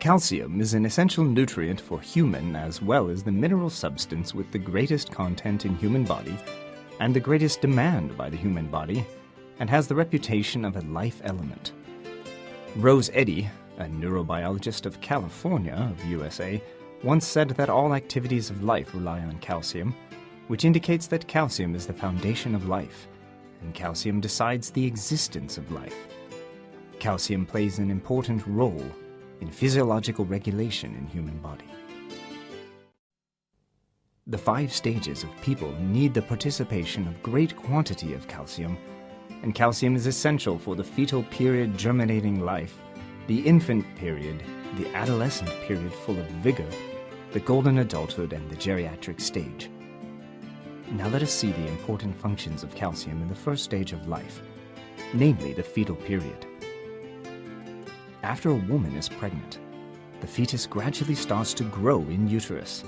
Calcium is an essential nutrient for human as well as the mineral substance with the greatest content in human body and the greatest demand by the human body, and has the reputation of a life element. Rose Eddy, a neurobiologist of California, of USA, once said that all activities of life rely on calcium, which indicates that calcium is the foundation of life, and calcium decides the existence of life. Calcium plays an important role in physiological regulation in human body. The 5 stages of people need the participation of great quantity of calcium, and calcium is essential for the fetal period germinating life, the infant period, the adolescent period full of vigor, the golden adulthood, and the geriatric stage. Now let us see the important functions of calcium in the first stage of life, namely the fetal period. After a woman is pregnant, the fetus gradually starts to grow in uterus.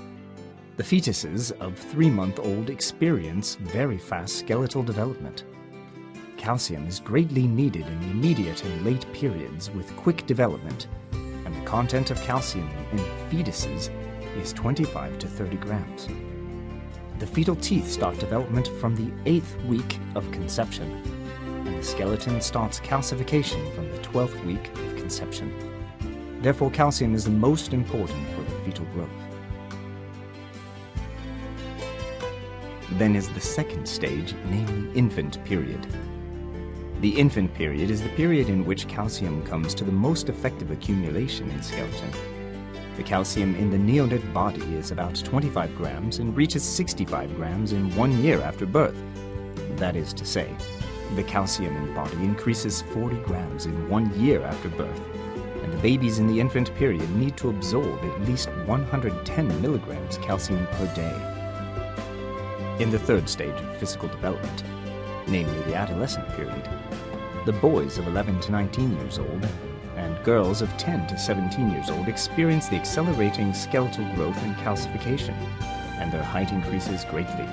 The fetuses of 3-month-old experience very fast skeletal development. Calcium is greatly needed in the immediate and late periods with quick development, and the content of calcium in fetuses is 25 to 30 grams. The fetal teeth start development from the 8th week of conception, and the skeleton starts calcification from the 12th week of conception. Therefore, calcium is the most important for the fetal growth. Then is the second stage, namely infant period. The infant period is the period in which calcium comes to the most effective accumulation in skeleton. The calcium in the neonate body is about 25 grams and reaches 65 grams in 1 year after birth. That is to say, the calcium in the body increases 40 grams in 1 year after birth, and the babies in the infant period need to absorb at least 110 milligrams calcium per day. In the third stage of physical development, namely the adolescent period, the boys of 11 to 19 years old and girls of 10 to 17 years old experience the accelerating skeletal growth and calcification, and their height increases greatly.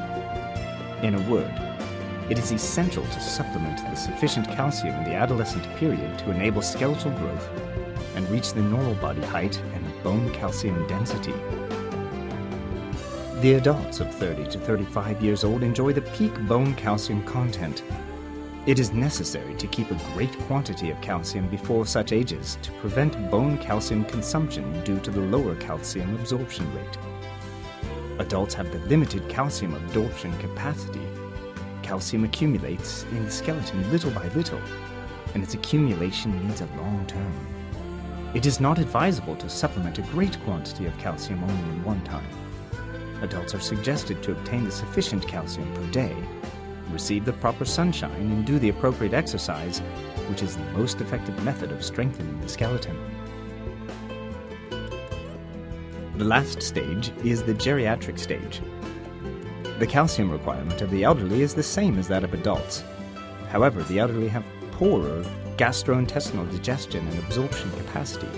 In a word, it is essential to supplement the sufficient calcium in the adolescent period to enable skeletal growth and reach the normal body height and bone calcium density. The adults of 30 to 35 years old enjoy the peak bone calcium content. It is necessary to keep a great quantity of calcium before such ages to prevent bone calcium consumption due to the lower calcium absorption rate. Adults have the limited calcium absorption capacity. Calcium accumulates in the skeleton little by little, and its accumulation needs a long term. It is not advisable to supplement a great quantity of calcium only in one time. Adults are suggested to obtain the sufficient calcium per day, receive the proper sunshine, and do the appropriate exercise, which is the most effective method of strengthening the skeleton. The last stage is the geriatric stage. The calcium requirement of the elderly is the same as that of adults. However, the elderly have poorer gastrointestinal digestion and absorption capacity,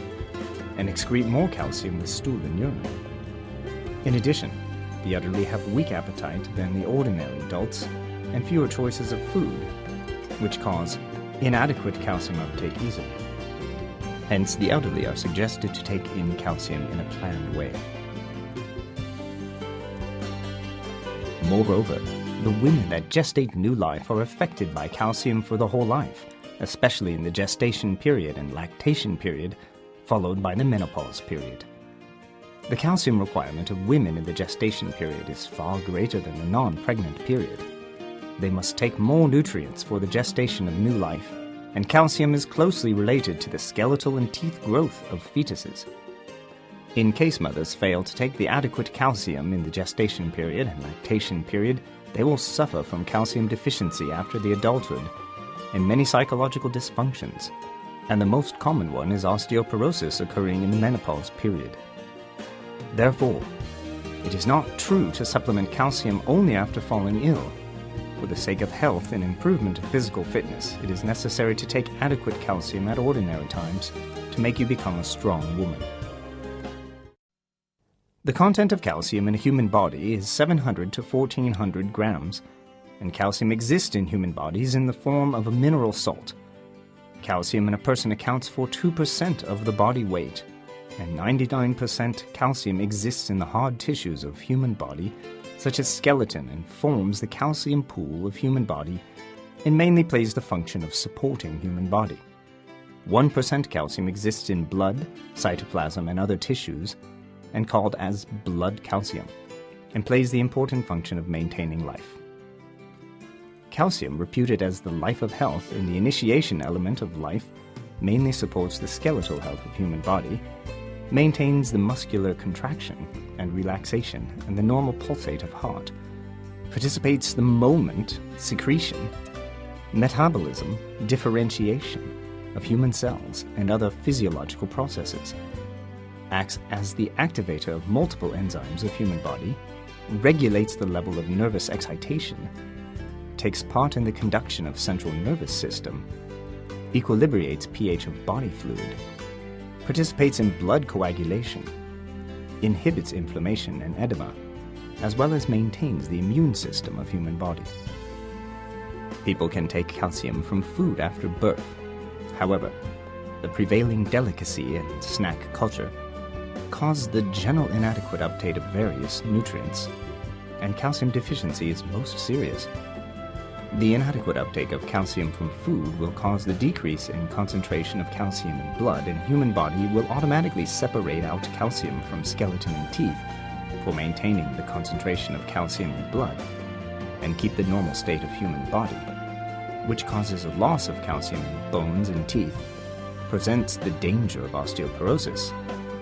and excrete more calcium with stool and urine. In addition, the elderly have weak appetite than the ordinary adults and fewer choices of food, which cause inadequate calcium uptake easily. Hence, the elderly are suggested to take in calcium in a planned way. Moreover, the women that gestate new life are affected by calcium for the whole life, especially in the gestation period and lactation period, followed by the menopause period. The calcium requirement of women in the gestation period is far greater than the non-pregnant period. They must take more nutrients for the gestation of new life, and calcium is closely related to the skeletal and teeth growth of fetuses. In case mothers fail to take the adequate calcium in the gestation period and lactation period, they will suffer from calcium deficiency after the adulthood and many psychological dysfunctions, and the most common one is osteoporosis occurring in the menopause period. Therefore, it is not true to supplement calcium only after falling ill. For the sake of health and improvement of physical fitness, it is necessary to take adequate calcium at ordinary times to make you become a strong woman. The content of calcium in a human body is 700 to 1400 grams, and calcium exists in human bodies in the form of a mineral salt. Calcium in a person accounts for 2% of the body weight, and 99% calcium exists in the hard tissues of human body, such as skeleton, and forms the calcium pool of human body and mainly plays the function of supporting human body. 1% calcium exists in blood, cytoplasm, and other tissues, and called as blood calcium, and plays the important function of maintaining life. Calcium, reputed as the life of health and the initiation element of life, mainly supports the skeletal health of human body, maintains the muscular contraction and relaxation and the normal pulsate of heart, participates the movement, secretion, metabolism, differentiation of human cells and other physiological processes, acts as the activator of multiple enzymes of human body, regulates the level of nervous excitation, takes part in the conduction of central nervous system, equilibrates pH of body fluid, participates in blood coagulation, inhibits inflammation and edema, as well as maintains the immune system of human body. People can take calcium from food after birth. However, the prevailing delicacy and snack culture cause the general inadequate uptake of various nutrients, and calcium deficiency is most serious. The inadequate uptake of calcium from food will cause the decrease in concentration of calcium in blood, and human body will automatically separate out calcium from skeleton and teeth for maintaining the concentration of calcium in blood and keep the normal state of human body, which causes a loss of calcium in bones and teeth, presents the danger of osteoporosis,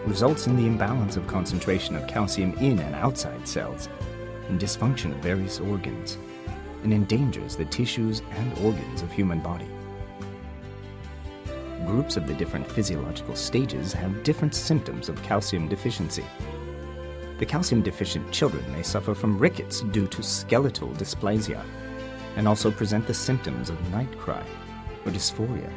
results in the imbalance of concentration of calcium in and outside cells, and dysfunction of various organs, and endangers the tissues and organs of human body. Groups of the different physiological stages have different symptoms of calcium deficiency. The calcium-deficient children may suffer from rickets due to skeletal dysplasia, and also present the symptoms of night cry or dysphoria.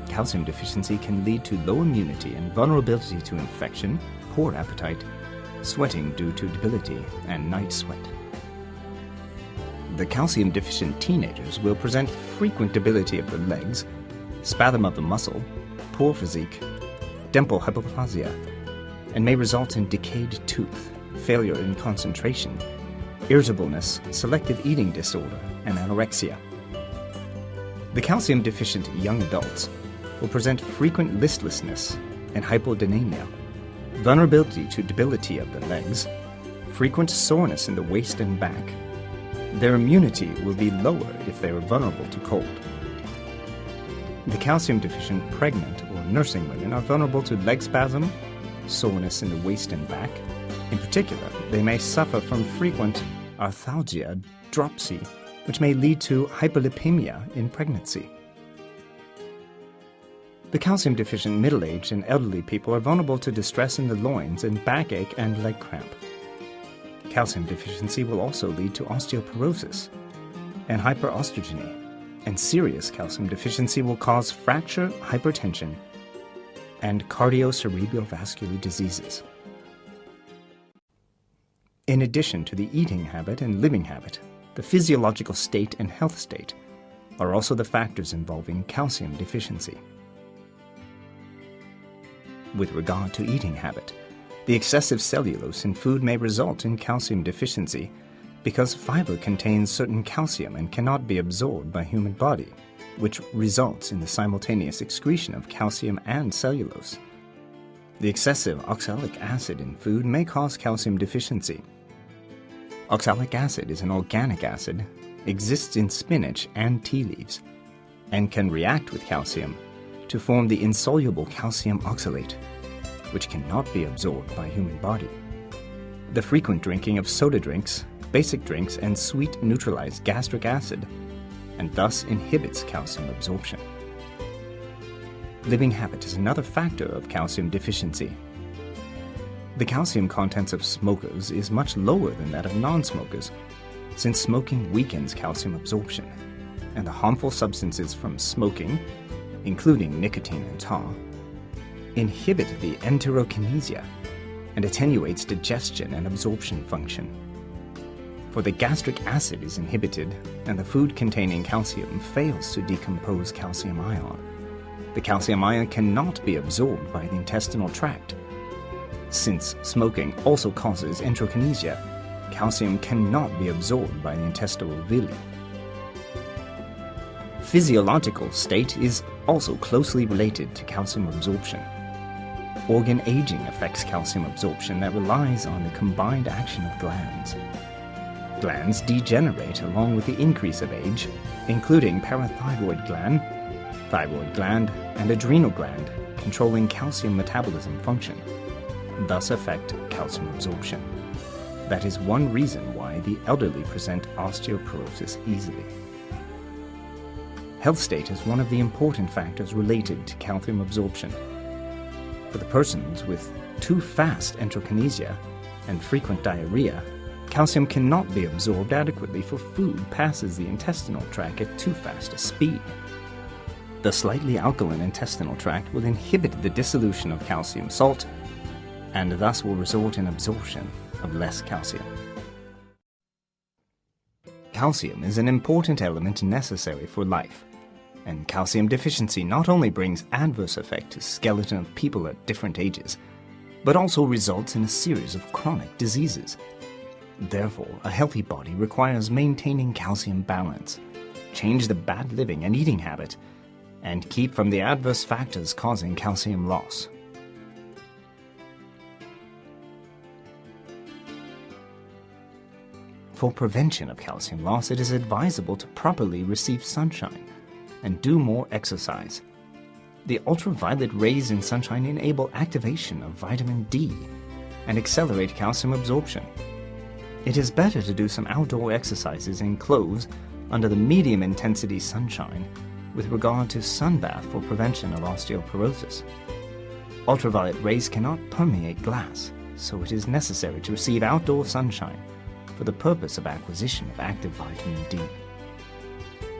Calcium deficiency can lead to low immunity and vulnerability to infection, poor appetite, sweating due to debility, and night sweat. The calcium-deficient teenagers will present frequent debility of the legs, spasm of the muscle, poor physique, dimple hypoplasia, and may result in decayed tooth, failure in concentration, irritableness, selective eating disorder, and anorexia. The calcium-deficient young adults will present frequent listlessness and hypodynamia, vulnerability to debility of the legs, frequent soreness in the waist and back. Their immunity will be lowered if they are vulnerable to cold. The calcium-deficient pregnant or nursing women are vulnerable to leg spasm, soreness in the waist and back. In particular, they may suffer from frequent arthalgia, dropsy, which may lead to hypolipemia in pregnancy. The calcium-deficient middle-aged and elderly people are vulnerable to distress in the loins and backache and leg cramp. Calcium deficiency will also lead to osteoporosis and hyperostrogeny, and serious calcium deficiency will cause fracture, hypertension, and cardiocerebrovascular diseases. In addition to the eating habit and living habit, the physiological state and health state are also the factors involving calcium deficiency. With regard to eating habit, the excessive cellulose in food may result in calcium deficiency because fiber contains certain calcium and cannot be absorbed by human body, which results in the simultaneous excretion of calcium and cellulose. The excessive oxalic acid in food may cause calcium deficiency. Oxalic acid is an organic acid, exists in spinach and tea leaves, and can react with calcium to form the insoluble calcium oxalate, which cannot be absorbed by human body. The frequent drinking of soda drinks, basic drinks, and sweet neutralize gastric acid, and thus inhibits calcium absorption. Living habit is another factor of calcium deficiency. The calcium contents of smokers is much lower than that of non-smokers, since smoking weakens calcium absorption, and the harmful substances from smoking, including nicotine and tar, inhibit the enterokinesia and attenuates digestion and absorption function. For the gastric acid is inhibited and the food containing calcium fails to decompose calcium ion, The calcium ion cannot be absorbed by the intestinal tract. Since smoking also causes enterokinesia, calcium cannot be absorbed by the intestinal villi. Physiological state is also closely related to calcium absorption. Organ aging affects calcium absorption that relies on the combined action of glands. Glands degenerate along with the increase of age, including parathyroid gland, thyroid gland, and adrenal gland, controlling calcium metabolism function, thus affect calcium absorption. That is one reason why the elderly present osteoporosis easily. Health state is one of the important factors related to calcium absorption. For the persons with too fast enterokinesia and frequent diarrhea, calcium cannot be absorbed adequately, for food passes the intestinal tract at too fast a speed. The slightly alkaline intestinal tract will inhibit the dissolution of calcium salt and thus will result in absorption of less calcium. Calcium is an important element necessary for life, and calcium deficiency not only brings adverse effect to skeleton of people at different ages, but also results in a series of chronic diseases. Therefore, a healthy body requires maintaining calcium balance, change the bad living and eating habit, and keep from the adverse factors causing calcium loss. For prevention of calcium loss, it is advisable to properly receive sunshine and do more exercise. The ultraviolet rays in sunshine enable activation of vitamin D and accelerate calcium absorption. It is better to do some outdoor exercises in clothes under the medium intensity sunshine with regard to sunbath for prevention of osteoporosis. Ultraviolet rays cannot permeate glass, so it is necessary to receive outdoor sunshine for the purpose of acquisition of active vitamin D.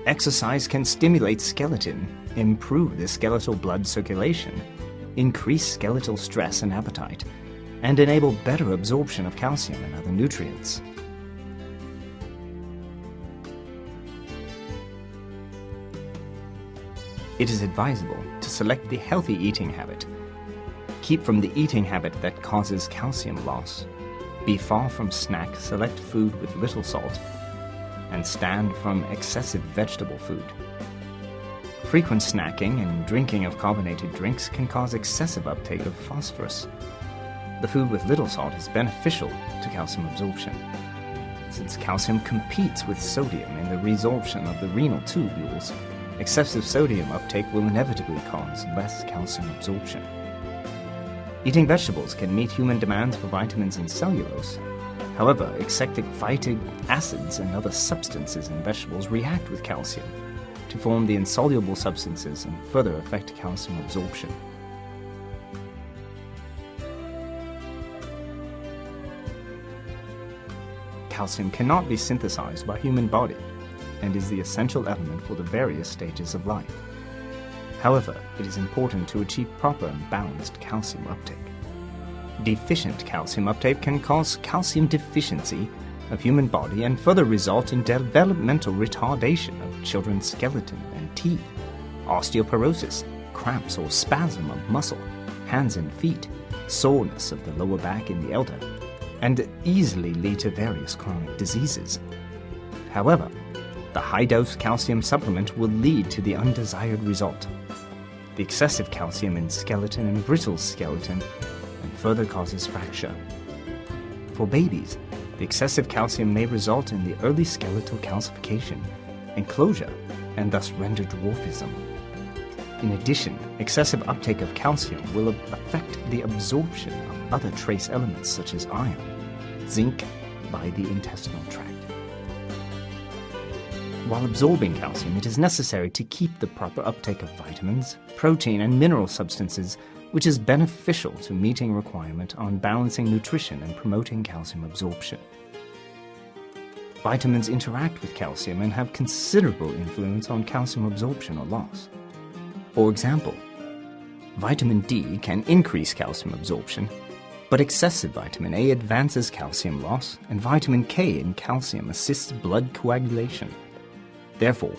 Exercise can stimulate skeleton, improve the skeletal blood circulation, increase skeletal stress and appetite, and enable better absorption of calcium and other nutrients. It is advisable to select the healthy eating habit. Keep from the eating habit that causes calcium loss. Be far from snack, select food with little salt, and stand from excessive vegetable food. Frequent snacking and drinking of carbonated drinks can cause excessive uptake of phosphorus. The food with little salt is beneficial to calcium absorption, since calcium competes with sodium in the resorption of the renal tubules. Excessive sodium uptake will inevitably cause less calcium absorption. Eating vegetables can meet human demands for vitamins and cellulose. However, excessive phytic acids and other substances in vegetables react with calcium to form the insoluble substances and further affect calcium absorption. Calcium cannot be synthesized by human body and is the essential element for the various stages of life. However, it is important to achieve proper and balanced calcium uptake. Deficient calcium uptake can cause calcium deficiency of human body and further result in developmental retardation of children's skeleton and teeth, osteoporosis, cramps or spasm of muscle, hands and feet, soreness of the lower back in the elder, and easily lead to various chronic diseases. However, the high-dose calcium supplement will lead to the undesired result: the excessive calcium in skeleton and brittle skeleton, and further causes fracture. For babies, the excessive calcium may result in the early skeletal calcification and closure, and thus render dwarfism. In addition, excessive uptake of calcium will affect the absorption of other trace elements such as iron, zinc, by the intestinal tract. While absorbing calcium, it is necessary to keep the proper uptake of vitamins, protein, and mineral substances, which is beneficial to meeting requirement on balancing nutrition and promoting calcium absorption. Vitamins interact with calcium and have considerable influence on calcium absorption or loss. For example, vitamin D can increase calcium absorption, but excessive vitamin A advances calcium loss, and vitamin K in calcium assists blood coagulation. Therefore,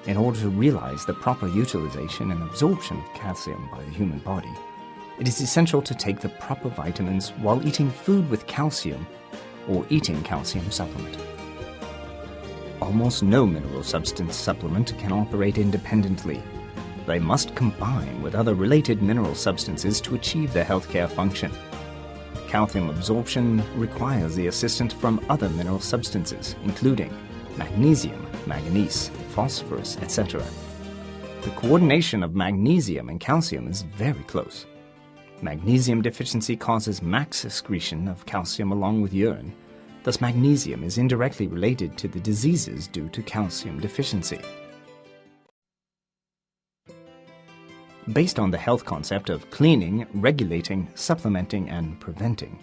In order to realize the proper utilization and absorption of calcium by the human body, it is essential to take the proper vitamins while eating food with calcium or eating calcium supplement. Almost no mineral substance supplement can operate independently. They must combine with other related mineral substances to achieve their healthcare function. Calcium absorption requires the assistance from other mineral substances, including magnesium, manganese, phosphorus, etc. The coordination of magnesium and calcium is very close. Magnesium deficiency causes max excretion of calcium along with urine. Thus, magnesium is indirectly related to the diseases due to calcium deficiency. Based on the health concept of cleaning, regulating, supplementing, and preventing,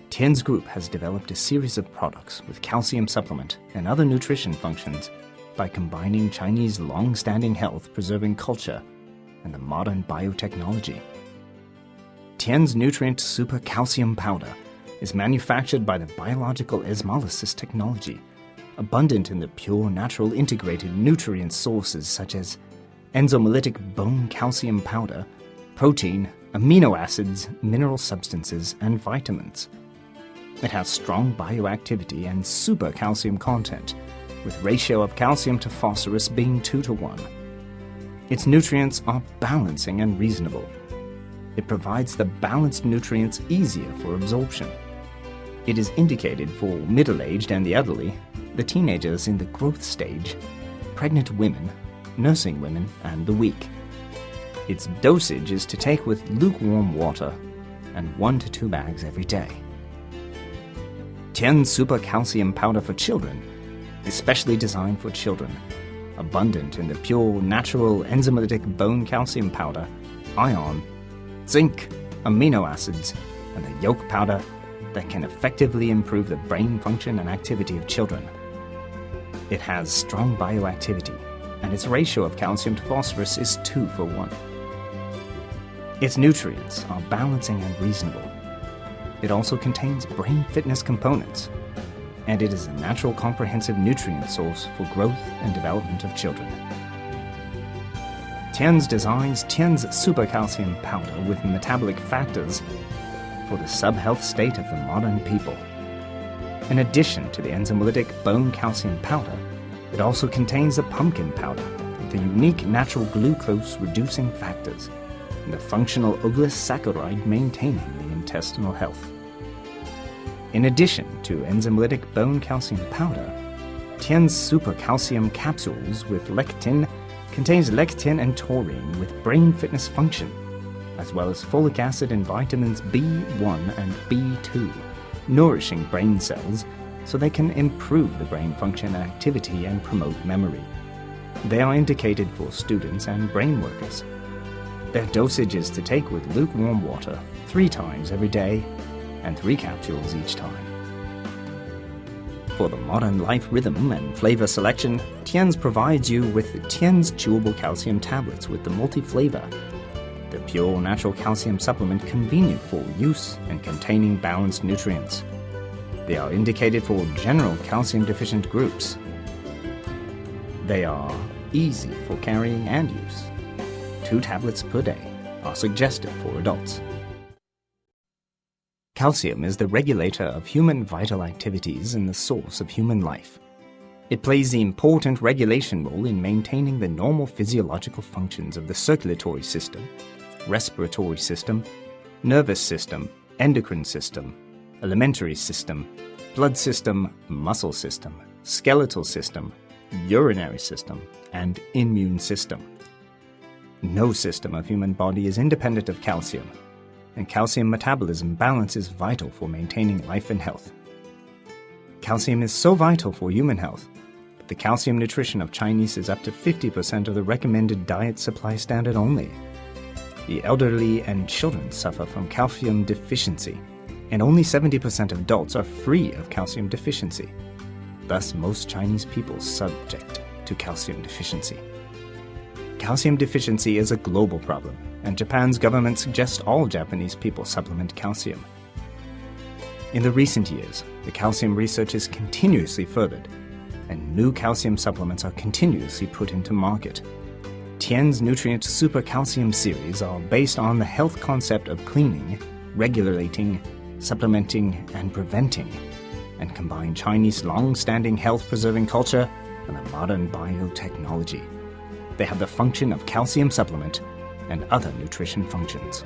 TIENS Group has developed a series of products with calcium supplement and other nutrition functions by combining Chinese long-standing health-preserving culture and the modern biotechnology. TIENS Nutrient Super Calcium Powder is manufactured by the biological osmolysis technology, abundant in the pure natural integrated nutrient sources such as enzymolytic bone calcium powder, protein, amino acids, mineral substances, and vitamins. It has strong bioactivity and super calcium content, with ratio of calcium to phosphorus being 2:1. Its nutrients are balancing and reasonable. It provides the balanced nutrients easier for absorption. It is indicated for middle-aged and the elderly, the teenagers in the growth stage, pregnant women, nursing women, and the weak. Its dosage is to take with lukewarm water and 1 to 2 bags every day. TIENS Super Calcium Powder for Children is specially designed for children, abundant in the pure natural enzymatic bone calcium powder, iron, zinc, amino acids, and the yolk powder that can effectively improve the brain function and activity of children. It has strong bioactivity, and its ratio of calcium to phosphorus is 2:1. Its nutrients are balancing and reasonable. It also contains brain fitness components, and it is a natural comprehensive nutrient source for growth and development of children. TIENS designs TIENS Super Calcium Powder with metabolic factors for the sub-health state of the modern people. In addition to the enzymolytic bone calcium powder, it also contains the pumpkin powder with the unique natural glucose-reducing factors and the functional oligosaccharide maintaining the intestinal health. In addition to enzymolytic bone calcium powder, TIENS Super Calcium Capsules with lectin contains lectin and taurine with brain fitness function, as well as folic acid and vitamins B1 and B2, nourishing brain cells so they can improve the brain function and activity and promote memory. They are indicated for students and brain workers. Their dosage is to take with lukewarm water 3 times every day and 3 capsules each time. For the modern life rhythm and flavor selection, TIENS provides you with the TIENS Chewable Calcium Tablets with the multi-flavor, the pure natural calcium supplement convenient for use and containing balanced nutrients. They are indicated for general calcium deficient groups. They are easy for carrying and use. 2 tablets per day are suggested for adults. Calcium is the regulator of human vital activities and the source of human life. It plays the important regulation role in maintaining the normal physiological functions of the circulatory system, respiratory system, nervous system, endocrine system, alimentary system, blood system, muscle system, skeletal system, urinary system, and immune system. No system of human body is independent of calcium, and calcium metabolism balance is vital for maintaining life and health. Calcium is so vital for human health that the calcium nutrition of Chinese is up to 50% of the recommended diet supply standard only. The elderly and children suffer from calcium deficiency, and only 70% of adults are free of calcium deficiency. Thus, most Chinese people subject to calcium deficiency. Calcium deficiency is a global problem, and Japan's government suggests all Japanese people supplement calcium. In the recent years, the calcium research is continuously furthered, and new calcium supplements are continuously put into market. TIENS Nutrient Super Calcium series are based on the health concept of cleaning, regulating, supplementing, and preventing, and combine Chinese long-standing health-preserving culture and a modern biotechnology. They have the function of calcium supplement and other nutrition functions.